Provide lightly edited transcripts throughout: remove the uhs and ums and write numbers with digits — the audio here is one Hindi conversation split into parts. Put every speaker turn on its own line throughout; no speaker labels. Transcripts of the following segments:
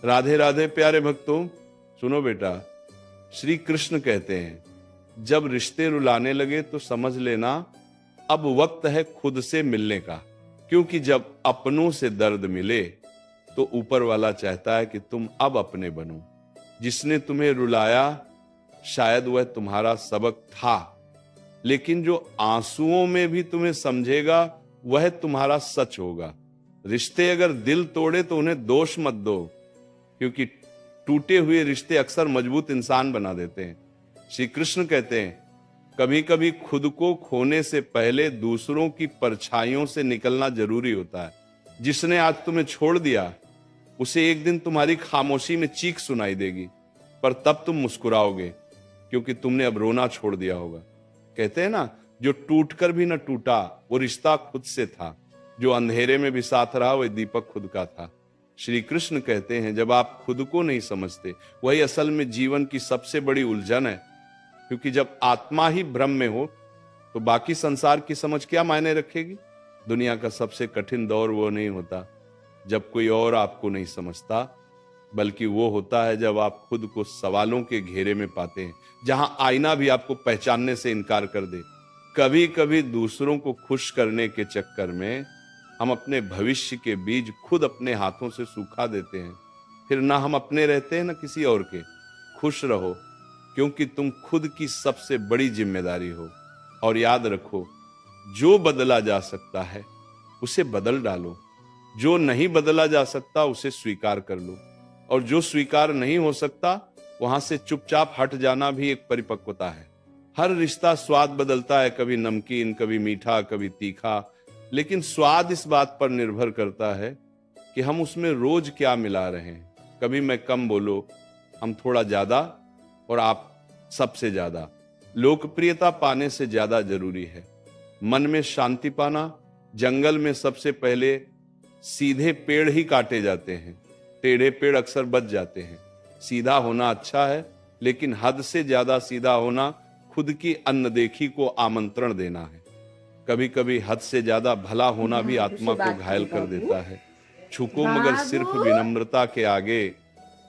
राधे राधे प्यारे भक्तों, सुनो बेटा, श्री कृष्ण कहते हैं जब रिश्ते रुलाने लगे तो समझ लेना अब वक्त है खुद से मिलने का, क्योंकि जब अपनों से दर्द मिले तो ऊपर वाला चाहता है कि तुम अब अपने बनो। जिसने तुम्हें रुलाया शायद वह तुम्हारा सबक था, लेकिन जो आंसुओं में भी तुम्हें समझेगा वह तुम्हारा सच होगा। रिश्ते अगर दिल तोड़े तो उन्हें दोष मत दो, क्योंकि टूटे हुए रिश्ते अक्सर मजबूत इंसान बना देते हैं। श्री कृष्ण कहते हैं कभी कभी खुद को खोने से पहले दूसरों की परछाइयों से निकलना जरूरी होता है। जिसने आज तुम्हें छोड़ दिया उसे एक दिन तुम्हारी खामोशी में चीख सुनाई देगी, पर तब तुम मुस्कुराओगे क्योंकि तुमने अब रोना छोड़ दिया होगा। कहते हैं ना, जो टूट कर भी न टूटा वो रिश्ता खुद से था, जो अंधेरे में भी साथ रहा वह दीपक खुद का था। श्री कृष्ण कहते हैं जब आप खुद को नहीं समझते वही असल में जीवन की सबसे बड़ी उलझन है, क्योंकि जब आत्मा ही भ्रम में हो तो बाकी संसार की समझ क्या मायने रखेगी। दुनिया का सबसे कठिन दौर वो नहीं होता जब कोई और आपको नहीं समझता, बल्कि वो होता है जब आप खुद को सवालों के घेरे में पाते हैं, जहां आईना भी आपको पहचानने से इनकार कर दे। कभी कभी दूसरों को खुश करने के चक्कर में हम अपने भविष्य के बीज खुद अपने हाथों से सूखा देते हैं। फिर ना हम अपने रहते हैं ना किसी और के। खुश रहो, क्योंकि तुम खुद की सबसे बड़ी जिम्मेदारी हो। और याद रखो, जो बदला जा सकता है उसे बदल डालो, जो नहीं बदला जा सकता उसे स्वीकार कर लो, और जो स्वीकार नहीं हो सकता वहां से चुपचाप हट जाना भी एक परिपक्वता है। हर रिश्ता स्वाद बदलता है, कभी नमकीन, कभी मीठा, कभी तीखा, लेकिन स्वाद इस बात पर निर्भर करता है कि हम उसमें रोज क्या मिला रहे हैं। कभी मैं कम बोलो, हम थोड़ा ज्यादा, और आप सबसे ज्यादा। लोकप्रियता पाने से ज्यादा जरूरी है मन में शांति पाना। जंगल में सबसे पहले सीधे पेड़ ही काटे जाते हैं, टेढ़े पेड़ अक्सर बच जाते हैं। सीधा होना अच्छा है, लेकिन हद से ज्यादा सीधा होना खुद की अनदेखी को आमंत्रण देना है। कभी कभी हद से ज्यादा भला होना भी आत्मा को घायल कर देता है। झुको मगर सिर्फ विनम्रता के आगे,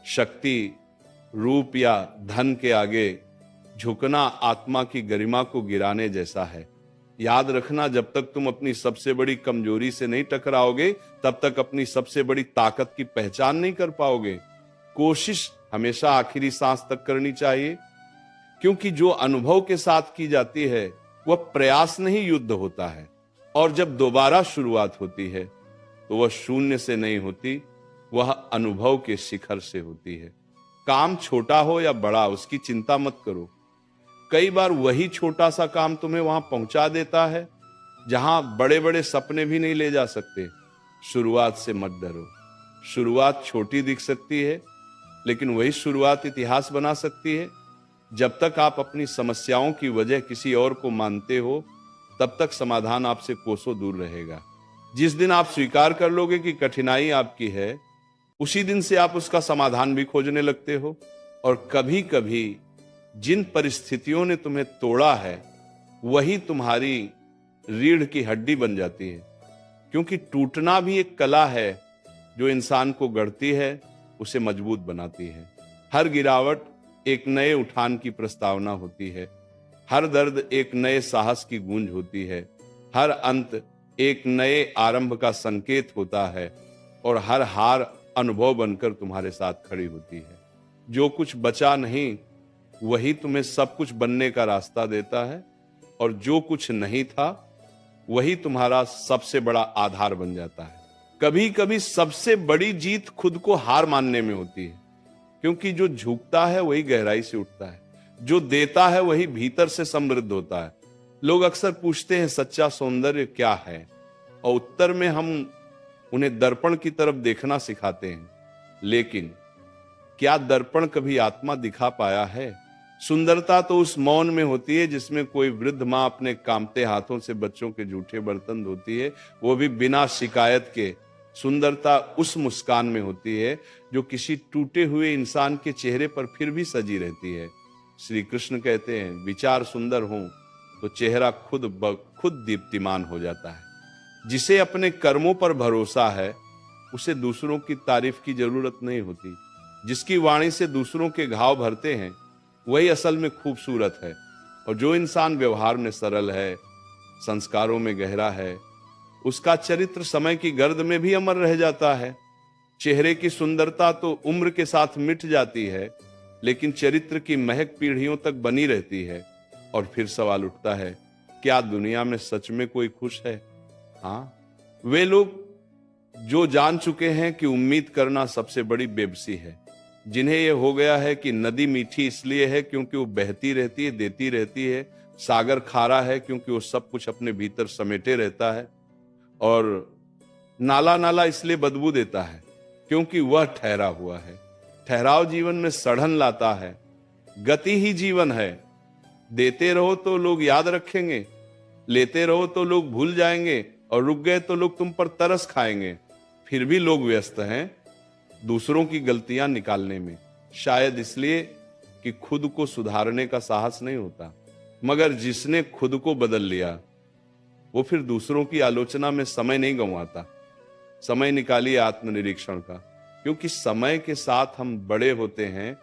शक्ति, रूप या धन के आगे झुकना आत्मा की गरिमा को गिराने जैसा है। याद रखना, जब तक तुम अपनी सबसे बड़ी कमजोरी से नहीं टकराओगे तब तक अपनी सबसे बड़ी ताकत की पहचान नहीं कर पाओगे। कोशिश हमेशा आखिरी सांस तक करनी चाहिए, क्योंकि जो अनुभव के साथ की जाती है वह प्रयास नहीं युद्ध होता है। और जब दोबारा शुरुआत होती है तो वह शून्य से नहीं होती, वह अनुभव के शिखर से होती है। काम छोटा हो या बड़ा, उसकी चिंता मत करो। कई बार वही छोटा सा काम तुम्हें वहां पहुंचा देता है जहां बड़े बड़े सपने भी नहीं ले जा सकते। शुरुआत से मत डरो। शुरुआत छोटी दिख सकती है, लेकिन वही शुरुआत इतिहास बना सकती है। जब तक आप अपनी समस्याओं की वजह किसी और को मानते हो तब तक समाधान आपसे कोसों दूर रहेगा। जिस दिन आप स्वीकार कर लोगे कि कठिनाई आपकी है, उसी दिन से आप उसका समाधान भी खोजने लगते हो। और कभी कभी जिन परिस्थितियों ने तुम्हें तोड़ा है वही तुम्हारी रीढ़ की हड्डी बन जाती है, क्योंकि टूटना भी एक कला है जो इंसान को गढ़ती है, उसे मजबूत बनाती है। हर गिरावट एक नए उठान की प्रस्तावना होती है, हर दर्द एक नए साहस की गूंज होती है, हर अंत एक नए आरंभ का संकेत होता है, और हर हार अनुभव बनकर तुम्हारे साथ खड़ी होती है। जो कुछ बचा नहीं वही तुम्हें सब कुछ बनने का रास्ता देता है, और जो कुछ नहीं था वही तुम्हारा सबसे बड़ा आधार बन जाता है। कभी कभी सबसे बड़ी जीत खुद को हार मानने में होती है, क्योंकि जो झुकता है वही गहराई से उठता है, जो देता है वही भीतर से समृद्ध होता है। लोग अक्सर पूछते हैं सच्चा सौंदर्य क्या है, और उत्तर में हम उन्हें दर्पण की तरफ देखना सिखाते हैं। लेकिन क्या दर्पण कभी आत्मा दिखा पाया है? सुंदरता तो उस मौन में होती है जिसमें कोई वृद्ध माँ अपने कांपते हाथों से बच्चों के जूठे बर्तन धोती है, वो भी बिना शिकायत के। सुंदरता उस मुस्कान में होती है जो किसी टूटे हुए इंसान के चेहरे पर फिर भी सजी रहती है। श्री कृष्ण कहते हैं विचार सुंदर हो तो चेहरा खुद ब खुद दीप्तिमान हो जाता है। जिसे अपने कर्मों पर भरोसा है उसे दूसरों की तारीफ की जरूरत नहीं होती। जिसकी वाणी से दूसरों के घाव भरते हैं वही असल में खूबसूरत है। और जो इंसान व्यवहार में सरल है, संस्कारों में गहरा है, उसका चरित्र समय की गर्द में भी अमर रह जाता है। चेहरे की सुंदरता तो उम्र के साथ मिट जाती है, लेकिन चरित्र की महक पीढ़ियों तक बनी रहती है। और फिर सवाल उठता है, क्या दुनिया में सच में कोई खुश है? हाँ, वे लोग जो जान चुके हैं कि उम्मीद करना सबसे बड़ी बेबसी है, जिन्हें यह हो गया है कि नदी मीठी इसलिए है क्योंकि वो बहती रहती है, देती रहती है, सागर खारा है क्योंकि वो सब कुछ अपने भीतर समेटे रहता है, और नाला नाला इसलिए बदबू देता है क्योंकि वह ठहरा हुआ है। ठहराव जीवन में सड़न लाता है। गति ही जीवन है। देते रहो तो लोग याद रखेंगे, लेते रहो तो लोग भूल जाएंगे, और रुक गए तो लोग तुम पर तरस खाएंगे। फिर भी लोग व्यस्त हैं दूसरों की गलतियां निकालने में, शायद इसलिए कि खुद को सुधारने का साहस नहीं होता। मगर जिसने खुद को बदल लिया वो फिर दूसरों की आलोचना में समय नहीं गंवाता। समय निकालिए आत्मनिरीक्षण का, क्योंकि समय के साथ हम बड़े होते हैं